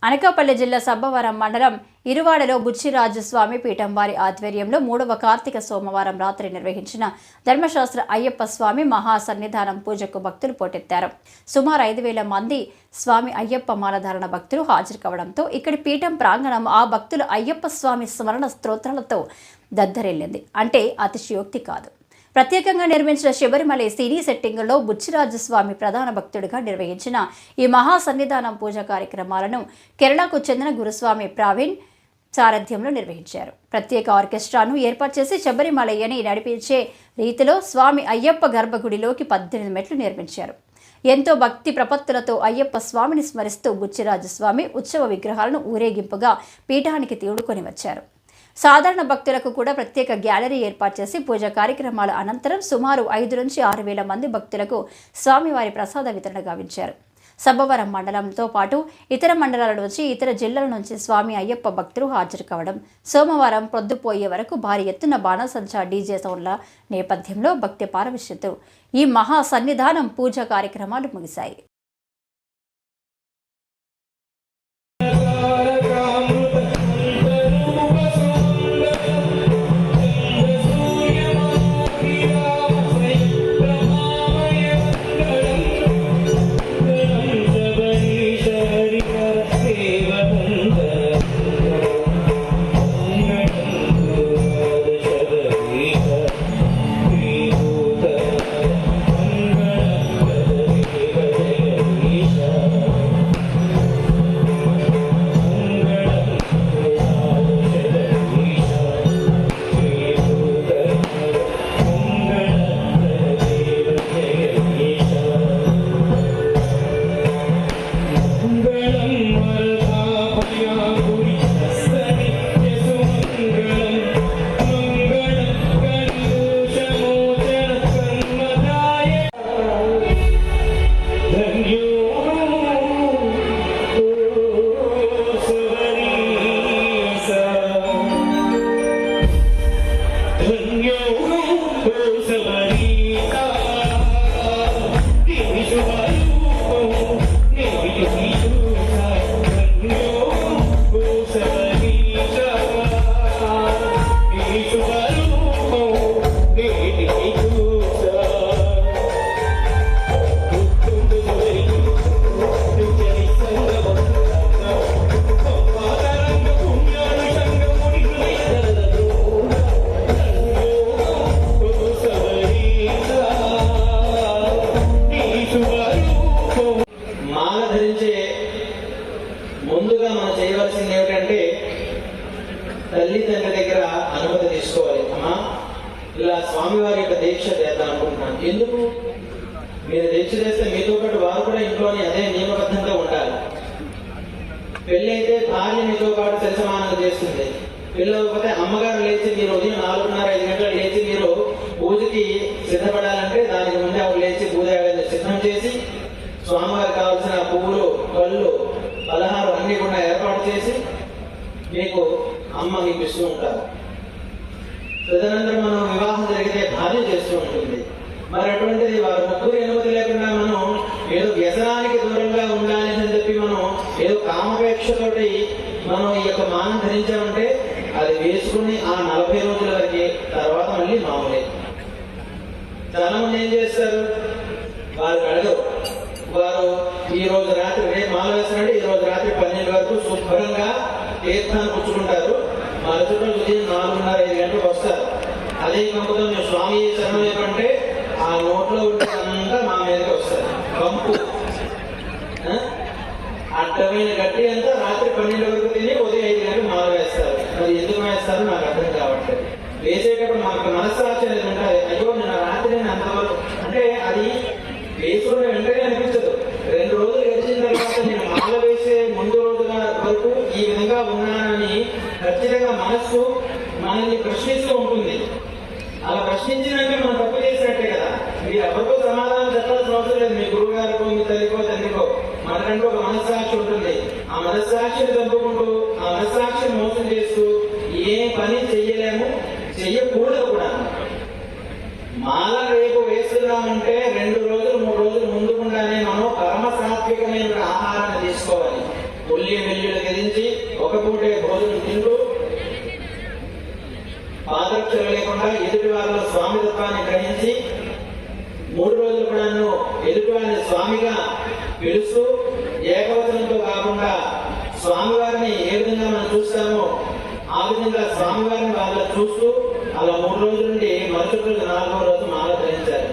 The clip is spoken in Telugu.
అనకాపల్లి జిల్లా సబ్బవరం మండలం ఇరువాడలో బుచ్చిరాజస్వామి పీఠం వారి ఆధ్వర్యంలో 3వ కార్తీక సోమవారం రాత్రి నిర్వహించిన ధర్మశాస్త్ర అయ్యప్ప స్వామి మహాసన్నిధానం పూజకు భక్తులు పోటెత్తారు. సుమారు 5,000 మంది స్వామి అయ్యప్ప మాలధారణ భక్తులు హాజరు కావడంతో ఇక్కడి పీఠం ప్రాంగణం ఆ భక్తులు అయ్యప్ప స్వామి స్మరణ స్తోత్రాలతో దద్దరిల్లింది. అంటే అతిశయోక్తి కాదు. ప్రత్యేకంగా నిర్మించిన శబరిమల సినీ సెట్టింగులో బుచ్చిరాజస్వామి ప్రధాన భక్తుడిగా నిర్వహించిన ఈ మహాసన్నిధానం పూజ కార్యక్రమాలను కేరళకు చెందిన గురుస్వామి ప్రవీణ్ సారథ్యంలో నిర్వహించారు. ప్రత్యేక ఆర్కెస్ట్రాను ఏర్పాటు చేసి శబరిమలయ్యని నడిపించే రీతిలో స్వామి అయ్యప్ప గర్భగుడిలోకి 18 మెట్లు నిర్మించారు. ఎంతో భక్తి ప్రపత్తులతో అయ్యప్ప స్వామిని స్మరిస్తూ బుచ్చిరాజస్వామి ఉత్సవ విగ్రహాలను ఊరేగింపుగా పీఠానికి తోడుకొని వచ్చారు. సాధారణ భక్తులకు కూడా ప్రత్యేక గ్యాలరీ ఏర్పాటు చేసి పూజా కార్యక్రమాల అనంతరం సుమారు 5 నుంచి 6,000 మంది భక్తులకు స్వామివారి ప్రసాద వితరణ గావించారు. సబ్బవరం మండలంతో పాటు ఇతర మండలాల నుంచి ఇతర జిల్లాల నుంచి స్వామి అయ్యప్ప భక్తులు హాజరు కావడం, సోమవారం పొద్దుపోయే వరకు భారీ ఎత్తున బాణసంచా డీజే సౌండ్ల నేపథ్యంలో భక్తి పారవశ్యంతో ఈ మహా సన్నిధానం పూజా కార్యక్రమాలు ముగిశాయి. ముందుగా మనం చేయవలసింది ఏమిటంటే తల్లిదండ్రుల దగ్గర అనుమతి తీసుకోవాలి. అమ్మా, ఇలా స్వామివారి యొక్క దీక్ష చేద్దాం అనుకుంటున్నాను. ఎందుకు మీరు దీక్ష చేస్తే మీతో పాటు వారు కూడా ఇంట్లోనే అదే నియమబద్ధంగా ఉండాలి. పెళ్ళి అయితే భార్య మీతో పాటు సరిసమానంగా చేస్తుంది. పిల్లకపోతే అమ్మగారు లేచి మీరు ఉదయం 4:30-5 గంటలు లేచి మీరు పూజకి సిద్ధపడాలంటే దానికి ముందే ఆవిడ లేచి పూజ సిద్ధం చేసి స్వామివారికి కావాల్సిన పువ్వులు, పళ్ళు, పలహారం అన్ని కూడా ఏర్పాటు చేసి మీకు అమ్మ మీకు ఇస్తూ ఉంటారు. తదనంతరం మనం వివాహం జరిగితే భార్య చేస్తూ ఉంటుంది. మరి అటువంటిది వారి ముగ్గురు అనుమతి లేకుండా మనం ఏదో వ్యసనానికి దూరంగా ఉండాలి అని చెప్పి మనం ఏదో కామపేక్షతోటి మనం ఈ యొక్క మానం ధరించామంటే అది వేసుకుని ఆ 40 రోజుల వరకు తర్వాత మళ్ళీ మామూలే. చాలా మంది ఏం చేస్తారు, వారికి అడగరు. వారు ఈ రోజు రాత్రి రేపు మాల వేస్తారంటే ఈ రోజు రాత్రి 12 వరకు శుభ్రంగా తీర్థాన్ని పుచ్చుకుంటారు. మరుసటి రోజు ఉదయం 4:30-5 గంటలకు వస్తారు. అదే కంపుతో మేము స్వామి శరణం ఏమంటే ఆ నోట్లో ఉంటుందంతా మా మీదకి వస్తారు. కంపు అడ్డమైన గట్టి అంతా రాత్రి 12 వరకు తిని ఉదయం 5 గంటలకు మాల వేస్తారు. మరి ఎందుకు వేస్తారో నాకు అర్థం కావట్లేదు. వేసేటప్పుడు మనకు మనస్సాక్షి అనేది ఉంటుంది. అయ్యో నేను రాత్రి అంతవరకు అంటే అది వేసుకున్న వెంటనే అనిపించదు. 2 రోజులు గడిచిన తర్వాత నేను మాల వేసే ముందు రోజుల వరకు ఈ విధంగా ఉన్నానని ఖచ్చితంగా మనస్సు మనల్ని ప్రశ్నిస్తూ ఉంటుంది. అలా ప్రశ్నించినాక మనం తప్పు చేసినట్టే కదా. మీరు ఎవరికో సమాధానం చెప్పాల్సిన అవసరం లేదు. మీ గురువు గారికో, మీ తల్లికో, తండ్రికో మనకంటూ ఒక మనస్సాక్షి ఉంటుంది. ఆ మనస్సాక్షిని చంపుకుంటూ, ఆ మనస్సాక్షిని మోసం చేస్తూ ఏ పని చెయ్యలేము, చెయ్యకూడదు కూడా. మాల రేపు వేస్తున్నామంటే 2 రోజులు 3 రోజులు ముందుకుండానే మనం పరమ సాత్వికమైన ఆహారాన్ని తీసుకోవాలి. ఉల్లి వెల్లుల్లి ఒక్కపూటే భోజనం తింటూ పాదరక్షలు లేకుండా ఎదుటి వారిలో స్వామి తత్వాన్ని గ్రహించి 3 రోజులు కూడా ఎదుటివారిని స్వామిగా పిలుస్తూ ఏకవచనంతో కాకుండా స్వామివారిని ఏ విధంగా మనం చూస్తామో ఆ విధంగా స్వామివారిని వాళ్ళ చూస్తూ అలా 3 రోజుల నుండి మరుసటి రోజు 4వ రోజు మాల ధరించారు.